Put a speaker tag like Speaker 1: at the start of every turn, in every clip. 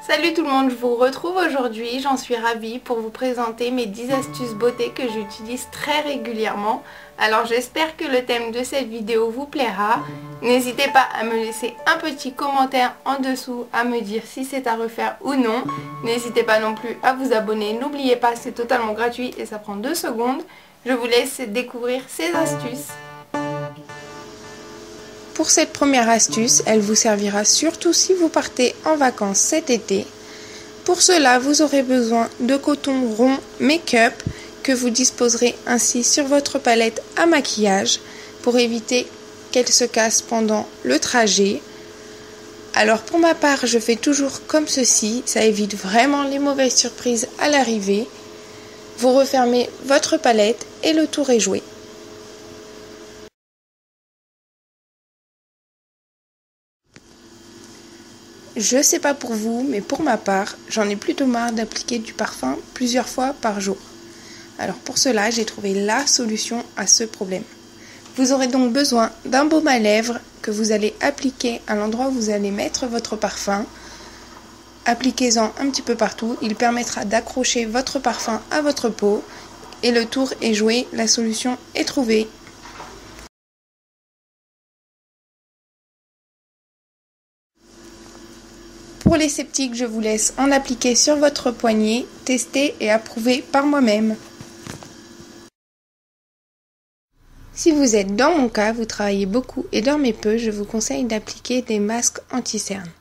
Speaker 1: Salut tout le monde, je vous retrouve aujourd'hui, j'en suis ravie pour vous présenter mes 10 astuces beauté que j'utilise très régulièrement. Alors j'espère que le thème de cette vidéo vous plaira. N'hésitez pas à me laisser un petit commentaire en dessous à me dire si c'est à refaire ou non. N'hésitez pas non plus à vous abonner, n'oubliez pas, c'est totalement gratuit et ça prend 2 secondes. Je vous laisse découvrir ces astuces. Pour cette première astuce, elle vous servira surtout si vous partez en vacances cet été. Pour cela, vous aurez besoin de coton rond make-up que vous disposerez ainsi sur votre palette à maquillage pour éviter qu'elle se casse pendant le trajet. Alors pour ma part, je fais toujours comme ceci, ça évite vraiment les mauvaises surprises à l'arrivée. Vous refermez votre palette et le tour est joué. Je sais pas pour vous, mais pour ma part, j'en ai plutôt marre d'appliquer du parfum plusieurs fois par jour. Alors pour cela, j'ai trouvé la solution à ce problème. Vous aurez donc besoin d'un baume à lèvres que vous allez appliquer à l'endroit où vous allez mettre votre parfum. Appliquez-en un petit peu partout, il permettra d'accrocher votre parfum à votre peau et le tour est joué, la solution est trouvée. Pour les sceptiques, je vous laisse en appliquer sur votre poignet, tester et approuver par moi-même. Si vous êtes dans mon cas, vous travaillez beaucoup et dormez peu, je vous conseille d'appliquer des masques anti-cernes.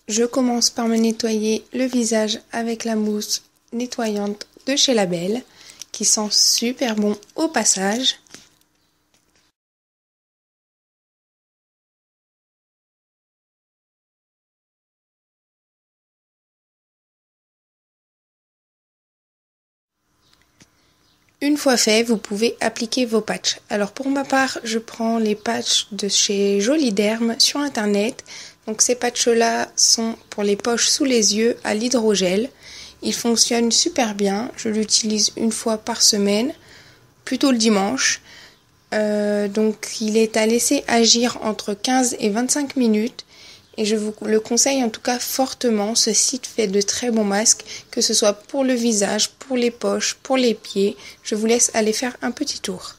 Speaker 1: Je commence par me nettoyer le visage avec la mousse nettoyante de chez Label, qui sent super bon au passage. Une fois fait, vous pouvez appliquer vos patchs. Alors pour ma part, je prends les patchs de chez Joliderm sur internet. Donc ces patchs-là sont pour les poches sous les yeux à l'hydrogel. Ils fonctionnent super bien. Je l'utilise une fois par semaine, plutôt le dimanche. Donc il est à laisser agir entre 15 et 25 minutes. Et je vous le conseille en tout cas fortement, ce site fait de très bons masques, que ce soit pour le visage, pour les poches, pour les pieds. Je vous laisse aller faire un petit tour.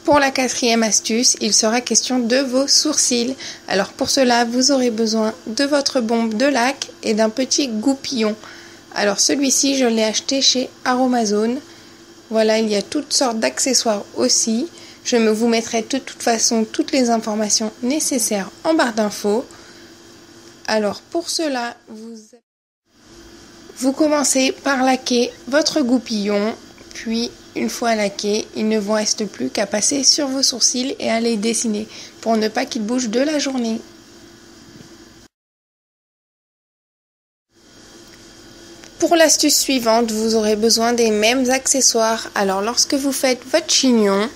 Speaker 1: Pour la quatrième astuce, il sera question de vos sourcils. Alors pour cela, vous aurez besoin de votre bombe de lac et d'un petit goupillon. Alors celui-ci, je l'ai acheté chez Aromazone. Voilà, il y a toutes sortes d'accessoires aussi. Je vous mettrai de toute façon toutes les informations nécessaires en barre d'infos. Alors pour cela, vous commencez par laquer votre goupillon, puis une fois laqué, il ne vous reste plus qu'à passer sur vos sourcils et à les dessiner pour ne pas qu'ils bougent de la journée. Pour l'astuce suivante, vous aurez besoin des mêmes accessoires. Alors lorsque vous faites votre chignon,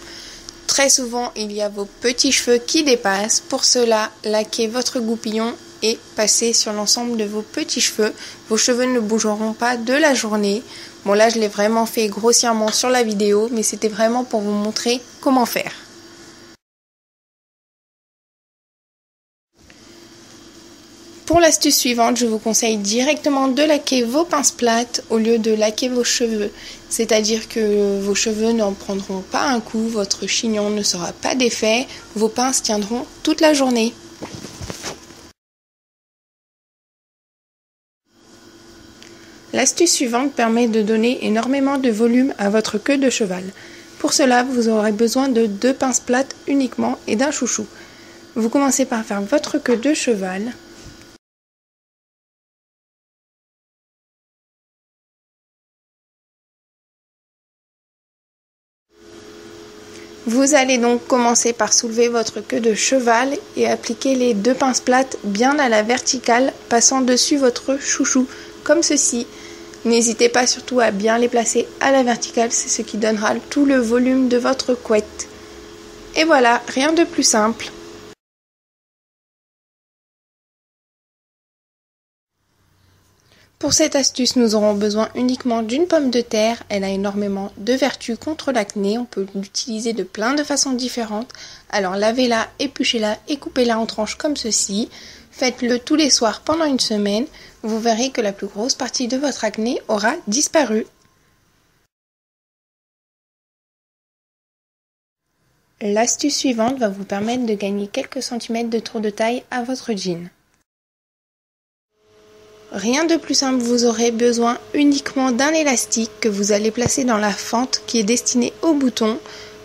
Speaker 1: très souvent il y a vos petits cheveux qui dépassent. Pour cela, laquez votre goupillon et passez sur l'ensemble de vos petits cheveux. Vos cheveux ne bougeront pas de la journée. Bon là je l'ai vraiment fait grossièrement sur la vidéo, mais c'était vraiment pour vous montrer comment faire. Pour l'astuce suivante, je vous conseille directement de laquer vos pinces plates au lieu de laquer vos cheveux. C'est-à-dire que vos cheveux n'en prendront pas un coup, votre chignon ne sera pas défait, vos pinces tiendront toute la journée. L'astuce suivante permet de donner énormément de volume à votre queue de cheval. Pour cela, vous aurez besoin de 2 pinces plates uniquement et d'un chouchou. Vous commencez par faire votre queue de cheval. Vous allez donc commencer par soulever votre queue de cheval et appliquer les 2 pinces plates bien à la verticale, passant dessus votre chouchou, comme ceci. N'hésitez pas surtout à bien les placer à la verticale, c'est ce qui donnera tout le volume de votre couette. Et voilà, rien de plus simple. Pour cette astuce, nous aurons besoin uniquement d'une pomme de terre. Elle a énormément de vertus contre l'acné. On peut l'utiliser de plein de façons différentes. Alors lavez-la, épluchez-la et coupez-la en tranches comme ceci. Faites-le tous les soirs pendant une semaine. Vous verrez que la plus grosse partie de votre acné aura disparu. L'astuce suivante va vous permettre de gagner quelques centimètres de tour de taille à votre jean. Rien de plus simple, vous aurez besoin uniquement d'un élastique que vous allez placer dans la fente qui est destinée au bouton.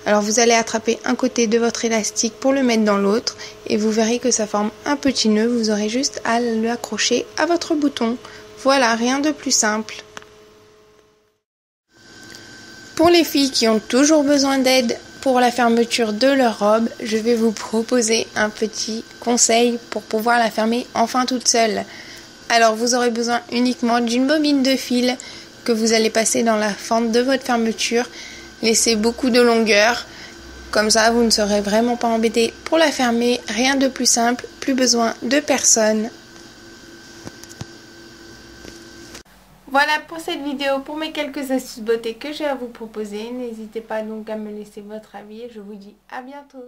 Speaker 1: Alors vous allez attraper un côté de votre élastique pour le mettre dans l'autre et vous verrez que ça forme un petit nœud, vous aurez juste à l'accrocher à votre bouton. Voilà, rien de plus simple. Pour les filles qui ont toujours besoin d'aide pour la fermeture de leur robe, je vais vous proposer un petit conseil pour pouvoir la fermer enfin toute seule. Alors vous aurez besoin uniquement d'une bobine de fil que vous allez passer dans la fente de votre fermeture. Laissez beaucoup de longueur, comme ça vous ne serez vraiment pas embêté pour la fermer. Rien de plus simple, plus besoin de personne. Voilà pour cette vidéo, pour mes quelques astuces beauté que j'ai à vous proposer. N'hésitez pas donc à me laisser votre avis et je vous dis à bientôt.